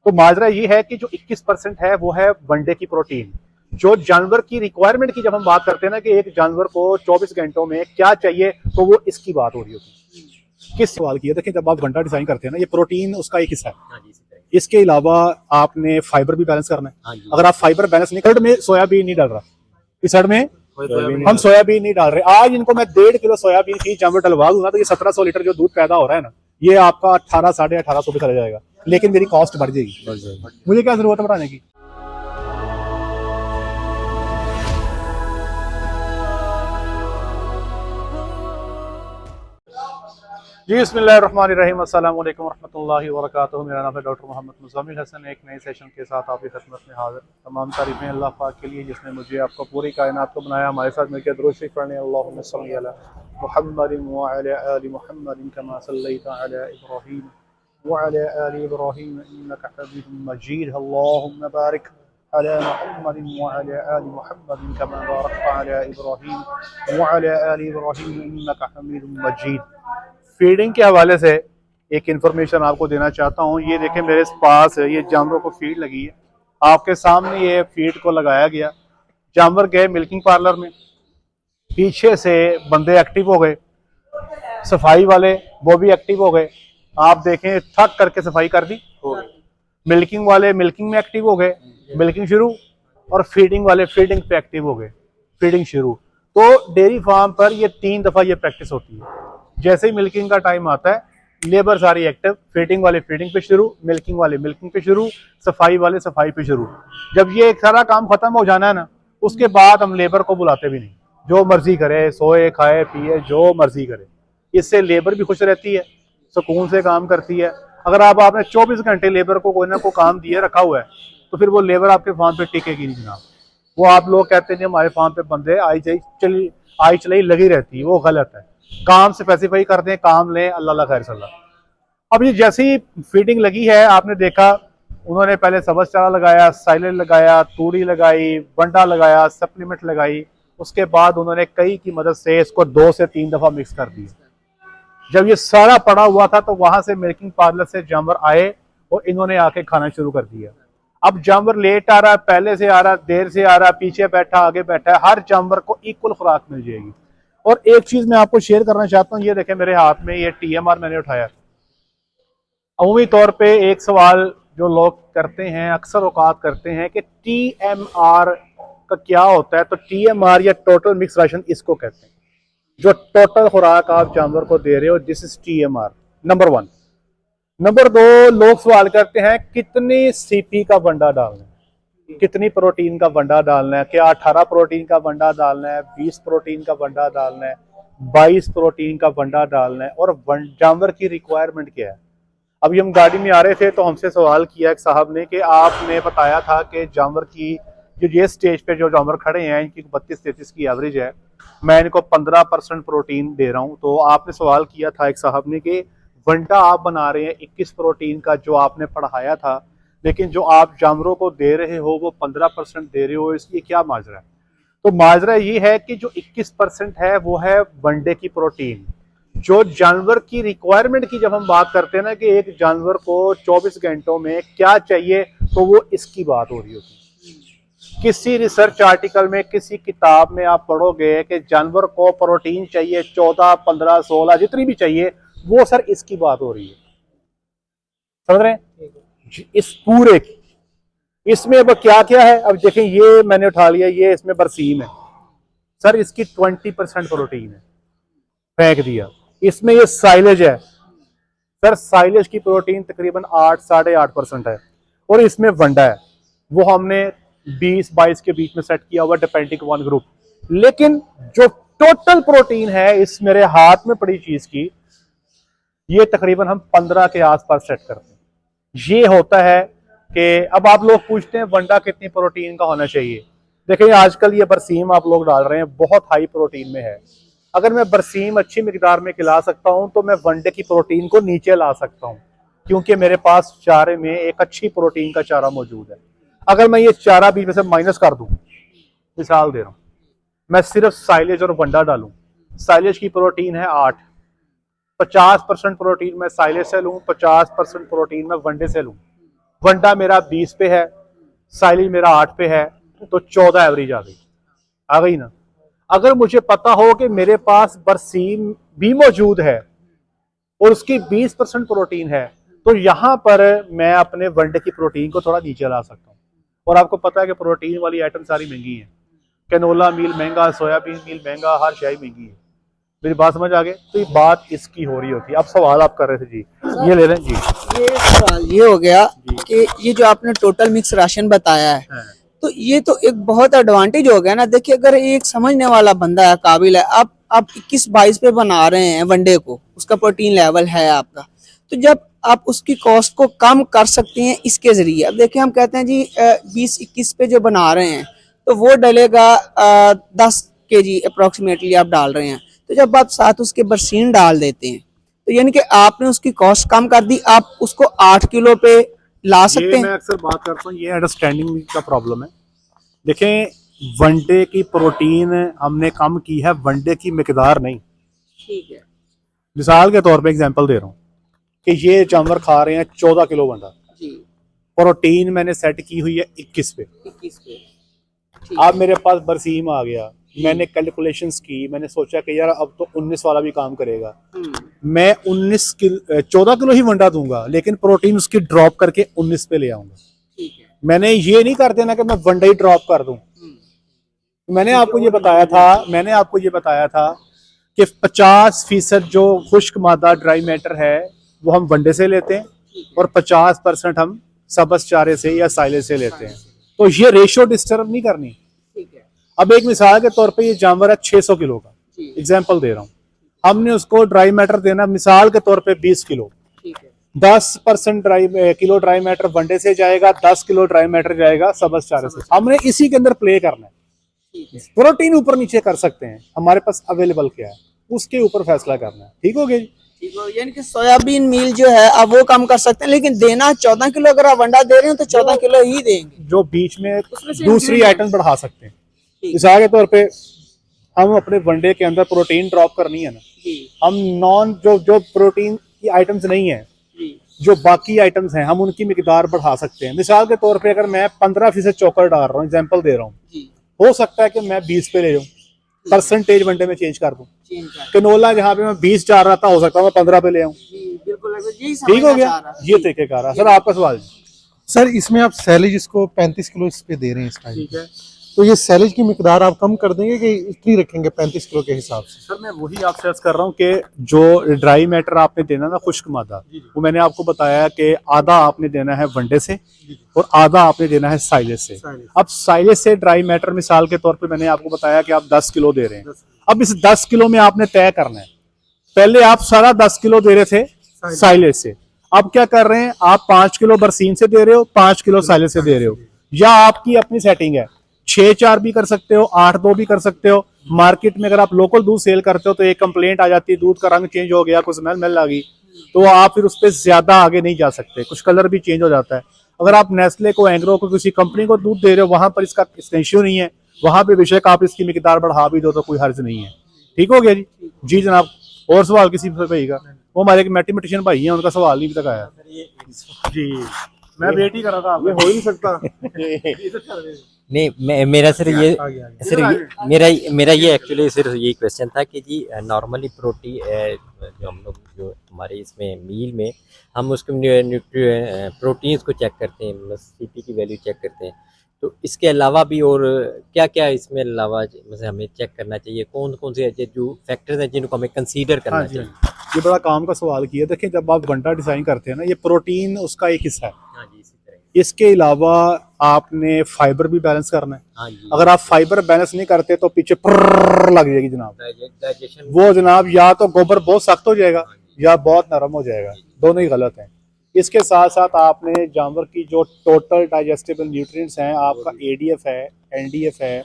तो माजरा ये है कि जो 21% है वो है वनडे की प्रोटीन। जो जानवर की रिक्वायरमेंट की जब हम बात करते हैं ना कि एक जानवर को 24 घंटों में क्या चाहिए, तो वो इसकी बात हो रही होती है। किस सवाल की है, देखिए जब आप वनडा डिजाइन करते हैं ना, ये प्रोटीन उसका एक हिस्सा है। इसके अलावा आपने फाइबर भी बैलेंस करना है। अगर आप फाइबर बैलेंस नहीं कर, में सोयाबीन नहीं डाल रहा, इस साइड में हम सोयाबीन नहीं डाल रहे। आज इनको मैं 1.5 किलो सोयाबीन की जानवर डलवा दूंगा तो ये 1700 लीटर जो दूध पैदा हो रहा है ना, ये आपका 18 साढ़े 1800 पे चला जाएगा, लेकिन मेरी कॉस्ट बढ़ जाएगी। मुझे क्या जरूरत है बढ़ाने की। जी बिस्मिल्लाहिर्रहमानिर्रहीम, अस्सलाम वालेकुम रहमतुल्लाहि व बरकातुहू। मेरा नाम है डॉक्टर मोहम्मद मुज़म्मिल हसन। एक नए सेशन के साथ आपकी खिदमत में हाजिर। तमाम तारीफ़ें अल्लाह पाक के लिए जिसने मुझे आपको पूरी कायनात को बनाया। हमारे साथ मिलकर दुरूद शरीफ पढ़ने, अल्लाहुम्मा सल्ली अला मुहम्मदिन व अला आलि मुहम्मदिन कमा सल्लैता अला इब्राहीम व अला आलि इब्राहीम इन्नका हमीदुम मजीद। अल्लाहुम्मा बारिक अला मुहम्मदिन व अला आलि मुहम्मदिन कमा बारकता अला इब्राहीम व अला आलि इब्राहीम इन्नका हमीदुम मजीद। फीडिंग के हवाले से एक इन्फॉर्मेशन आपको देना चाहता हूँ। ये देखें मेरे पास ये जानवरों को फीड लगी है, आपके सामने ये फीड को लगाया गया। जानवर गए मिल्किंग पार्लर में, पीछे से बंदे एक्टिव हो गए, सफाई वाले वो भी एक्टिव हो गए। आप देखें थक करके सफाई कर दी, मिल्किंग वाले मिल्किंग में एक्टिव हो गए, मिल्किंग शुरू, और फीडिंग वाले फीडिंग पे एक्टिव हो गए, फीडिंग शुरू। तो डेयरी फार्म पर ये 3 दफा ये प्रैक्टिस होती है। जैसे ही मिल्किंग का टाइम आता है, लेबर सारी एक्टिव, फीडिंग वाले फीडिंग पे शुरू, मिल्किंग वाले मिल्किंग पे शुरू, सफाई वाले सफाई पे शुरू। जब ये सारा काम खत्म हो जाना है ना, उसके बाद हम लेबर को बुलाते भी नहीं, जो मर्जी करे, सोए खाए पिए जो मर्जी करे। इससे लेबर भी खुश रहती है, सुकून से काम करती है। अगर आपने 24 घंटे लेबर को कोई ना कोई काम दिए रखा हुआ है, तो फिर वो लेबर आपके फार्म पे टिकेगी नहीं जनाब। वो आप लोग कहते हैं हमारे फार्म पे बंदे आई चली लगी रहती है, वो गलत है। काम स्पेसिफाई कर दें, काम लें, अल्लाह खैर सल्लाह। अब ये जैसी फीडिंग लगी है, आपने देखा उन्होंने पहले सब्ज चारा लगाया, साइलेंट लगाया, तूड़ी लगाई, बंडा लगाया, सप्लीमेंट लगाई। उसके बाद उन्होंने कई की मदद से इसको 2 से 3 दफा मिक्स कर दिया। जब ये सारा पड़ा हुआ था तो वहां से मिल्किंग पार्लर से जानवर आए और इन्होंने आके खाना शुरू कर दिया। अब जानवर लेट आ रहा है, पहले से आ रहा, देर से आ रहा, पीछे बैठा, आगे बैठा है, हर जानवर को इक्वल खुराक मिल जाएगी। और एक चीज मैं आपको शेयर करना चाहता हूँ, ये देखें मेरे हाथ में ये TMR मैंने उठाया। अमूमी तौर पे एक सवाल जो लोग करते हैं, अक्सर औकात करते हैं कि TMR का क्या होता है। तो TMR या टोटल मिक्स राशन इसको कहते हैं, जो टोटल खुराक आप जानवर को दे रहे हो, this is TMR number 1। Number 2, लोग सवाल करते हैं कितनी CP का बंडा डालना है, कितनी प्रोटीन का बंडा डालना है, क्या 18 प्रोटीन का बंडा डालना है, 20 प्रोटीन का बंडा डालना है, 22 प्रोटीन का बंडा डालना है, और जानवर की रिक्वायरमेंट क्या है। अभी हम गाड़ी में आ रहे थे तो हमसे सवाल किया एक साहब ने कि आपने बताया था कि जानवर की जो ये स्टेज पे जो जानवर खड़े हैं इनकी 32-33 की एवरेज है, मैं इनको 15% प्रोटीन दे रहा हूँ। तो आपने सवाल किया था एक साहब ने कि बंडा आप बना रहे हैं 21 प्रोटीन का जो आपने पढ़ाया था, लेकिन जो आप जानवरों को दे रहे हो वो 15% दे रहे हो, इसलिए क्या माजरा है। तो माजरा ये है कि जो 21% है वो है वनडे की प्रोटीन। जो जानवर की रिक्वायरमेंट की जब हम बात करते हैं ना कि एक जानवर को 24 घंटों में क्या चाहिए, तो वो इसकी बात हो रही होती है। किसी रिसर्च आर्टिकल में, किसी किताब में आप पढ़ोगे कि जानवर को प्रोटीन चाहिए 14, 15, 16 जितनी भी चाहिए, वो सर इसकी बात हो रही है। समझ रहे हैं इस पूरे की। इसमें अब क्या क्या है, अब देखें ये मैंने उठा लिया, ये इसमें बरसीम है सर, इसकी 20% प्रोटीन है, फेंक दिया। इसमें ये साइलेज है सर, साइलेज की प्रोटीन तकरीबन 8 साढ़े 8% है। और इसमें वंडा है, वो हमने 20-22 के बीच में सेट किया हुआ डिपेंडिंग वन ग्रुप। लेकिन जो टोटल प्रोटीन है इस मेरे हाथ में पड़ी चीज की, ये तकरीबन हम 15 के आसपास सेट करते हैं। ये होता है कि अब आप लोग पूछते हैं वंडा कितनी प्रोटीन का होना चाहिए। देखिए आजकल ये बरसीम आप लोग डाल रहे हैं, बहुत हाई प्रोटीन में है। अगर मैं बरसीम अच्छी मिकदार में खिला सकता हूं तो मैं वनडे की प्रोटीन को नीचे ला सकता हूं, क्योंकि मेरे पास चारे में एक अच्छी प्रोटीन का चारा मौजूद है। अगर मैं ये चारा बीच में से माइनस कर दूं, मिसाल दे रहा हूं, मैं सिर्फ साइलेज और वंडा डालूं, साइलेज की प्रोटीन है 8, 50% प्रोटीन मैं साइलेज से लूं, 50% प्रोटीन मैं वनडे से लूं, वंडा मेरा 20 पे है, साइलेज मेरा 8 पे है, तो 14 एवरेज आ गई ना। अगर मुझे पता हो कि मेरे पास बरसीम भी मौजूद है और उसकी 20% प्रोटीन है, तो यहां पर मैं अपने वनडे की प्रोटीन को थोड़ा नीचे ला सकता हूँ। और आपको पता है कि प्रोटीन वाली आइटम सारी महंगी है, कैनोला मील महंगा, सोयाबीन मील महंगा, हर शाई महंगी है। मेरी बात समझ आ गई? तो ये बात इसकी हो रही होती है। अब सवाल आप कर रहे थे जी, ये ले लें जी। ये सवाल ये हो गया कि ये जो आपने टोटल मिक्स राशन बताया है, तो ये तो एक बहुत एडवांटेज हो गया ना। देखिए, अगर एक समझने वाला बंदा है, काबिल है, आप 21-22 पे बना रहे हैं वनडे को, उसका प्रोटीन लेवल है आपका, तो जब आप उसकी कॉस्ट को कम कर सकते हैं इसके जरिए। अब देखिए, हम कहते हैं जी 20-21 पे जो बना रहे हैं, तो वो डलेगा 10 kg अप्रोक्सीमेटली आप डाल रहे हैं। तो जब आप साथ उसके बरसीन डाल देते हैं, तो यानी कि आपने उसकी कॉस्ट कम कर दी, आप उसको 8 किलो पे ला सकते हैं। मैं अक्सर बात करता हूँ, ये अंडरस्टैंडिंग का प्रॉब्लम है। देखें, वनडे की प्रोटीन हमने कम की है, वनडे की मिकदार नहीं। ठीक है। मिसाल के तौर पे एग्जांपल दे रहा हूँ कि ये जानवर खा रहे हैं 14 किलो वंडा, जी। प्रोटीन मैंने सेट की हुई है 21 पे। 21 पे। अब मेरे पास बरसीम आ गया, मैंने कैलकुलेशंस की, मैंने सोचा कि यार अब तो 19 वाला भी काम करेगा, मैं 14 किलो ही वंडा दूंगा, लेकिन प्रोटीन उसकी ड्रॉप करके 19 पे ले आऊंगा। ठीक है। मैंने ये नहीं कर देना कि मैं वंडा ही ड्रॉप कर दूं। मैंने आपको ये बताया था कि 50% जो खुश्क मादा ड्राई मैटर है वो हम वनडे से लेते हैं और 50% हम सबस चारे से या साइलेज से लेते हैं। तो ये रेशियो डिस्टर्ब नहीं करनी। ठीक है। अब एक मिसाल के तौर पे ये जानवर है 600 किलो का, एग्जाम्पल दे रहा हूँ, हमने उसको ड्राई मैटर देना मिसाल के तौर पे 20 kilo. 10% kilo dry matter one day से जाएगा, 10 किलो ड्राई मैटर जाएगा सबस चारे से। हमने इसी के अंदर प्ले करना है। प्रोटीन ऊपर नीचे कर सकते हैं, हमारे पास अवेलेबल क्या है उसके ऊपर फैसला करना है। ठीक हो गया जी? यानी कि सोयाबीन मील जो है आप वो कम कर सकते हैं, लेकिन देना 14 किलो अगर आप वंडा दे रहे हो तो 14 किलो ही देंगे। जो बीच में दूसरी आइटम बढ़ा सकते हैं। मिसाल के तौर पे हम अपने वनडे के अंदर प्रोटीन ड्रॉप करनी है ना, हम नॉन जो प्रोटीन की आइटम्स नहीं है, जो बाकी आइटम्स हैं, हम उनकी मिकदार बढ़ा सकते हैं। मिसाल के तौर पे अगर मैं 15% चोकर डाल रहा हूँ, एग्जाम्पल दे रहा हूँ, हो सकता है कि मैं 20 पे ले जाऊँ, परसेंटेज वनडे में चेंज कर दूं। कैनोला जहाँ पे मैं 20 चाह रहा था, हो सकता है मैं 15 पे ले आऊँ। ठीक हो गया? ये तरीकेकार है। सर आपका सवाल। सर इसमें आप सैलेज इसको 35 किलो इस पे दे रहे हैं इस टाइम। ठीक है। तो ये सैलेज की मिकदार आप कम कर देंगे कि इतनी रखेंगे 35 किलो के हिसाब से? सर मैं वही आपसे अर्ज कर रहा हूँ कि जो ड्राई मैटर आपने देना ना, खुश्क मादा, वो मैंने आपको बताया कि आधा आपने देना है वनडे से और आधा आपने देना है साइलेज से। अब साइलेज से ड्राई मैटर मिसाल के तौर पे मैंने आपको बताया कि आप 10 किलो दे रहे हैं। अब इस 10 किलो में आपने तय करना है, पहले आप सारा 10 किलो दे रहे थे साइलेज से, अब क्या कर रहे हैं, आप 5 किलो बरसीन से दे रहे हो, 5 किलो साइलेज से दे रहे हो, या आपकी अपनी सेटिंग है 6-4 भी कर सकते हो, 8-2 भी कर सकते हो। मार्केट में अगर आप लोकल दूध सेल करते हो तो एक कंप्लेंट आ जाती है, दूध का रंग चेंज हो गया, कुछ स्मेल आ गई, तो आप फिर उस पर ज्यादा आगे नहीं जा सकते, कुछ कलर भी चेंज हो जाता है। अगर आप नेस्ले को, एंग्रो को, किसी कंपनी को दूध दे रहे हो, वहां पर इसका इश्यू नहीं है, वहां पे बेशक आप इसकी मिकदार बढ़ा भी दो तो कोई हर्ज नहीं है। ठीक हो गया जी? जी जनाब, और सवाल किसी भाई का? वो हमारे एक मैथमेटिशियन भाई हैं, उनका सवाल नहीं तक आया जी, मैं वेट ही कर रहा था। ये हो ही नहीं सकता। नहीं, मेरा सर ये मेरा ये एक्चुअली सिर्फ यही क्वेश्चन था कि जी नॉर्मली प्रोटीन जो हम लोग जो हमारे इसमें मील में हम उसको प्रोटीन्स को चेक करते हैं, मतलब सीपी की वैल्यू चेक करते हैं, तो इसके अलावा भी और क्या क्या इसमें अलावा मतलब हमें चेक करना चाहिए, कौन कौन से जो फैक्टर्स हैं जिनको हमें कंसीडर करना चाहिए? ये बड़ा काम का सवाल किया। देखिए, जब आप वनडा डिजाइन करते हैं ना, ये प्रोटीन उसका एक हिस्सा है। हाँ जी, इसी तरह। इसके अलावा आपने फाइबर भी बैलेंस करना है। हाँ जी। अगर आप फाइबर बैलेंस नहीं करते तो पीछे लग जाएगी जनाब, डाइजेशन वो जनाब, या तो गोबर बहुत सख्त हो जाएगा या बहुत नरम हो जाएगा, दोनों ही गलत हैं। इसके साथ साथ आपने जानवर की जो टोटल डाइजेस्टेबल न्यूट्रिएंट्स हैं, आपका एडीएफ है, एनडीएफ है,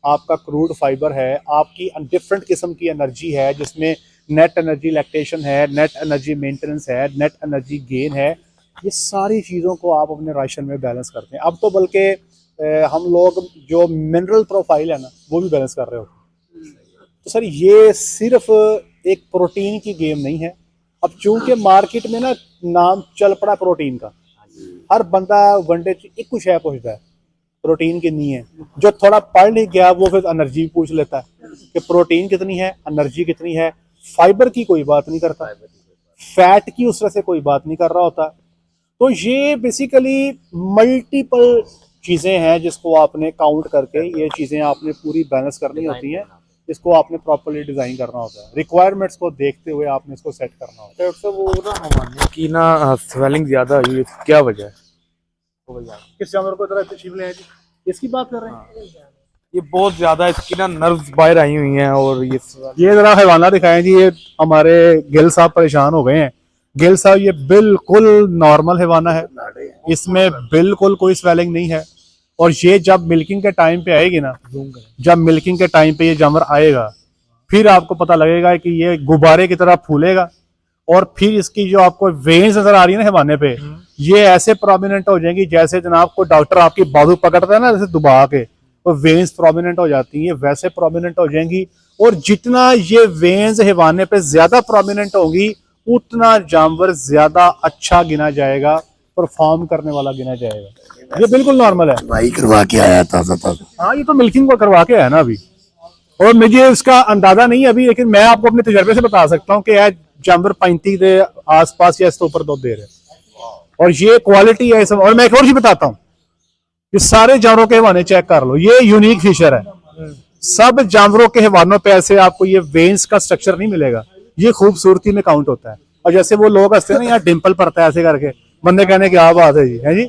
आपका क्रूड फाइबर है, आपकी डिफरेंट किस्म की एनर्जी है, जिसमें नेट एनर्जी लैक्टेशन है, नेट एनर्जी मेंटेनेंस है, नेट एनर्जी गेन है, ये सारी चीज़ों को आप अपने राशन में बैलेंस करते हैं। अब तो बल्कि हम लोग जो मिनरल प्रोफाइल है ना, वो भी बैलेंस कर रहे होते हैं। तो सर ये सिर्फ एक प्रोटीन की गेम नहीं है। अब चूंकि मार्केट में ना नाम चल पड़ा प्रोटीन का, हर बंदा वनडे च एक कुछ है पूछता है प्रोटीन कितनी है। जो थोड़ा पढ़ नहीं गया वो फिर एनर्जी पूछ लेता है कि प्रोटीन कितनी है, एनर्जी कितनी है। फाइबर की कोई बात नहीं करता, फैट की उस तरह से कोई बात नहीं कर रहा होता। तो ये बेसिकली मल्टीपल चीज़ें हैं जिसको आपने काउंट करके ये चीज़ें आपने पूरी बैलेंस करनी होती हैं। इसको आपने प्रॉपर्ली डिज़ाइन करना होता है, रिक्वायरमेंट्स को देखते हुए आपने इसको सेट करना होता है। डॉक्टर साहब वो ना हमारे की ना स्वेलिंग ज्यादा हुई है, क्या वजह है? किस जानवर को इतना शिवले हैं जी, इसकी बात कर रहे हैं? ये बहुत ज्यादा इसकी ना नर्व्स बाहर आई हुई हैं और ये जरा हैवाना दिखाएं जी। ये हमारे गिल साहब परेशान हो गए हैं। गिल साहब ये बिल्कुल नॉर्मल हैवाना है, इसमें बिल्कुल कोई स्वेलिंग नहीं है। और ये जब मिल्किंग के टाइम पे आएगी ना, जब मिल्किंग के टाइम पे ये जानवर आएगा फिर आपको पता लगेगा कि ये गुब्बारे की तरह फूलेगा। और फिर इसकी जो आपको वेन्स नजर आ रही है ना हैवाने पे, ये ऐसे प्रोमिनेंट हो जाएंगी जैसे जनाब को डॉक्टर आपकी बाजू पकड़ता है ना, जैसे दुबा के तो वेन्स प्रोमिनेंट हो जाती हैं, वैसे प्रोमिनेंट हो जाएंगी। और जितना ये वेन्स हैवाने पे ज्यादा प्रोमिनेंट होंगी उतना जानवर ज्यादा अच्छा गिना जाएगा, परफॉर्म करने वाला गिना जाएगा। ये बिल्कुल नॉर्मल है। भाई करवा के आया ताजा। हाँ, ये तो मिल्किंग को करवा के आया ना अभी, और मुझे इसका अंदाजा नहीं है अभी, लेकिन मैं आपको अपने तजर्बे से बता सकता हूँ कि यह जानवर 35 के आसपास या इसके ऊपर दूध दे रहे हैं। और ये क्वालिटी है सब। और मैं एक और चीज बताता हूँ, ये सारे जानवरों के हवाने चेक कर लो, ये यूनिक फीचर है। सब जानवरों के हवानों पे ऐसे आपको ये वेन्स का स्ट्रक्चर नहीं मिलेगा, ये खूबसूरती में काउंट होता है। और जैसे वो लोग हंसते हैं ना, यहाँ डिम्पल पड़ता है ऐसे करके, बंदे कहने की क्या बात है जी, है जी,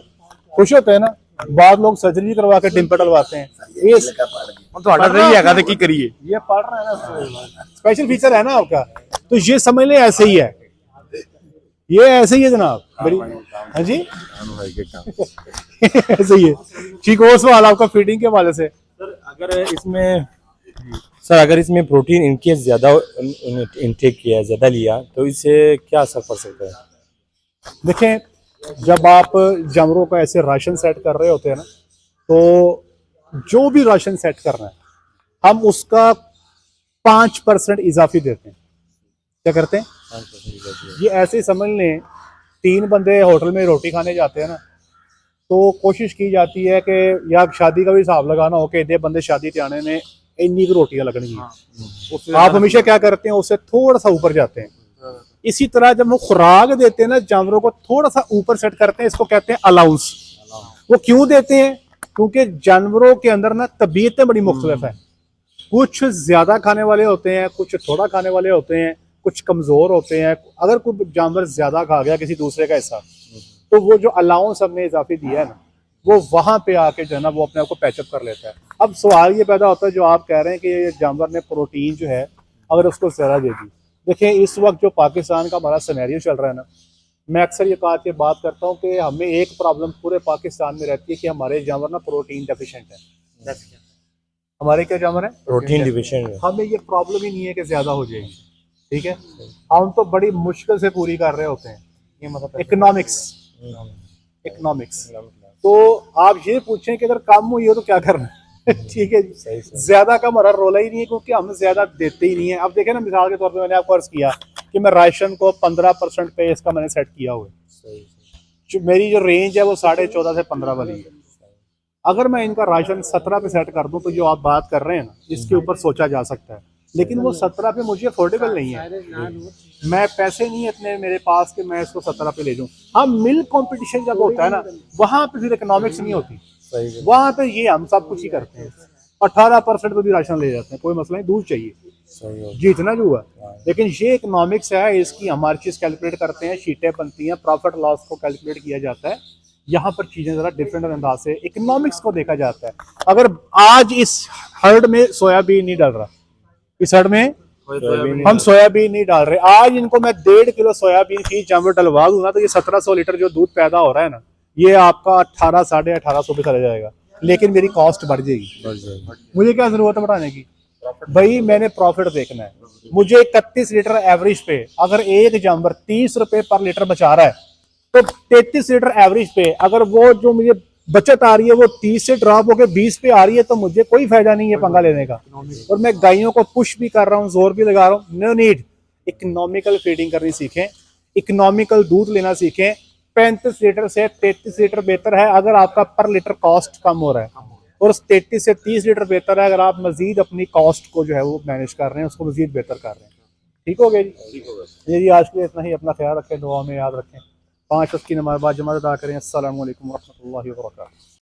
खुश होते हैं ना। बाद लोग सर्जरी करवा के डिम्पल डलवाते हैं। ये करिए ये पढ़ रहा है ना, स्पेशल फीचर है ना आपका, तो ये समझ लें ऐसे ही है, ये ऐसे ही है जनाब। बड़ी हाँ जी ऐसे ही है। ठीक, और सवाल आपका फीडिंग के हवाले से। अगर इसमें प्रोटीन इनकेस ज्यादा इनटेक किया, ज्यादा लिया, तो इससे क्या असर पड़ सकता है? देखें, जब आप जानवरों का ऐसे राशन सेट कर रहे होते हैं ना, तो जो भी राशन सेट करना है हम उसका 5% इजाफी देते हैं। क्या करते हैं? ये ऐसे ही समझ लें, 3 बंदे होटल में रोटी खाने जाते हैं ना, तो कोशिश की जाती है कि या शादी का भी हिसाब लगाना हो कि 2 बंदे शादी ते आने ने इन्नी की रोटियां लगनी है। आप हमेशा क्या करते हैं, उससे थोड़ा सा ऊपर जाते हैं। इसी तरह जब वो खुराक देते हैं ना जानवरों को, थोड़ा सा ऊपर सेट करते हैं, इसको कहते हैं अलाउंस। वो क्यों देते हैं? क्योंकि जानवरों के अंदर ना तबीयतें बड़ी मुख्तलिफ है। कुछ ज्यादा खाने वाले होते हैं, कुछ थोड़ा खाने वाले होते हैं, कुछ कमजोर होते हैं। अगर कोई जानवर ज्यादा खा गया किसी दूसरे का हिस्सा, तो वो जो अलाउंस हमने इजाफी दिया है ना, वो वहां पे आके जो है ना वो अपने आप को पैचअप कर लेता है। अब सवाल ये पैदा होता है जो आप कह रहे हैं कि ये जानवर ने प्रोटीन जो है अगर उसको ज़रा दे दी। देखिए, इस वक्त जो पाकिस्तान का हमारा सिनेरियो चल रहा है ना, मैं अक्सर ये बात करता हूँ कि हमें एक प्रॉब्लम पूरे पाकिस्तान में रहती है कि हमारे जानवर ना प्रोटीन डेफिशिएंट है। हमारे क्या जानवर है? Protein deficient. हमें ये प्रॉब्लम ही नहीं है कि ज्यादा हो जाएगी, ठीक है। हम तो बड़ी मुश्किल से पूरी कर रहे होते हैं। ये मतलब इकोनॉमिक्स। तो आप ये पूछें कि अगर कम हुई हो तो क्या करना है ठीक है जी, ज्यादा का हमारा रोला ही नहीं है, क्योंकि हम ज्यादा देते ही नहीं है। अब देखें ना, मिसाल के तौर पे मैंने आपको अर्ज किया कि मैं राशन को 15% पे इसका मैंने सेट किया हुआ है। मेरी जो रेंज है वो 14.5 से 15 वाली है। अगर मैं इनका राशन 17 पे सेट कर दूं तो जो आप बात कर रहे हैं ना, इसके ऊपर सोचा जा सकता है, लेकिन वो 17 पे मुझे अफोर्डेबल नहीं है। मैं पैसे नहीं है इतने मेरे पास कि मैं इसको 17 पे ले लूं। हाँ, मिल्क कंपटीशन जब होता है ना, वहां पे फिर इकोनॉमिक्स नहीं होती, वहां पे ये हम सब कुछ ही करते हैं। 18% पे भी राशन ले जाते हैं, कोई मसला नहीं, दूध चाहिए जीतना जो हुआ। लेकिन ये इकोनॉमिक्स है, इसकी हम हर चीज कैलकुलेट करते हैं, शीटें बनती हैं, प्रॉफिट लॉस को कैलकुलेट किया जाता है। यहाँ पर चीजें जरा डिफरेंट अंदाज से इकोनॉमिक्स को देखा जाता है। अगर आज इस हर्ड में सोयाबीन नहीं डाल रहा, इस हर्ड में हम सोयाबीन नहीं डाल रहे, आज इनको मैं 1.5 किलो सोयाबीन की जानवर डलवा दूं ना, तो ये 1700 लीटर जो दूध पैदा हो रहा है ना, ये आपका 1800 साढ़े 1800 पे चला जाएगा। लेकिन मेरी कॉस्ट बढ़ जाएगी। मुझे क्या जरूरत है बढ़ाने की? भाई मैंने प्रॉफिट देखना है। मुझे 31 लीटर एवरेज पे अगर एक जानवर 30 रुपए पर लीटर बचा रहा है, तो 33 लीटर एवरेज पे अगर वो जो मुझे बचत आ रही है वो 30 से ड्रॉप होकर 20 पे आ रही है, तो मुझे कोई फायदा नहीं है पंगा लेने का। और मैं गायों को पुश भी कर रहा हूँ, जोर भी लगा रहा हूँ। No need. इकोनॉमिकल फीडिंग करनी सीखें, इकोनॉमिकल दूध लेना सीखें। 35 लीटर से 33 लीटर बेहतर है अगर आपका पर लीटर कॉस्ट कम हो रहा है, और 33 से 30 लीटर बेहतर है अगर आप मजीद अपनी कॉस्ट को जो है वो मैनेज कर रहे हैं, उसको मजीद बेहतर कर रहे हैं। ठीक हो गया जी? ये जी आज के लिए इतना ही। अपना ख्याल रखें, दुआ में याद रखें। 5 वक्त की नमाज बाद जमात अदा करें। अस्सलामु अलैकुम व रहमतुल्लाहि व बरकातहू।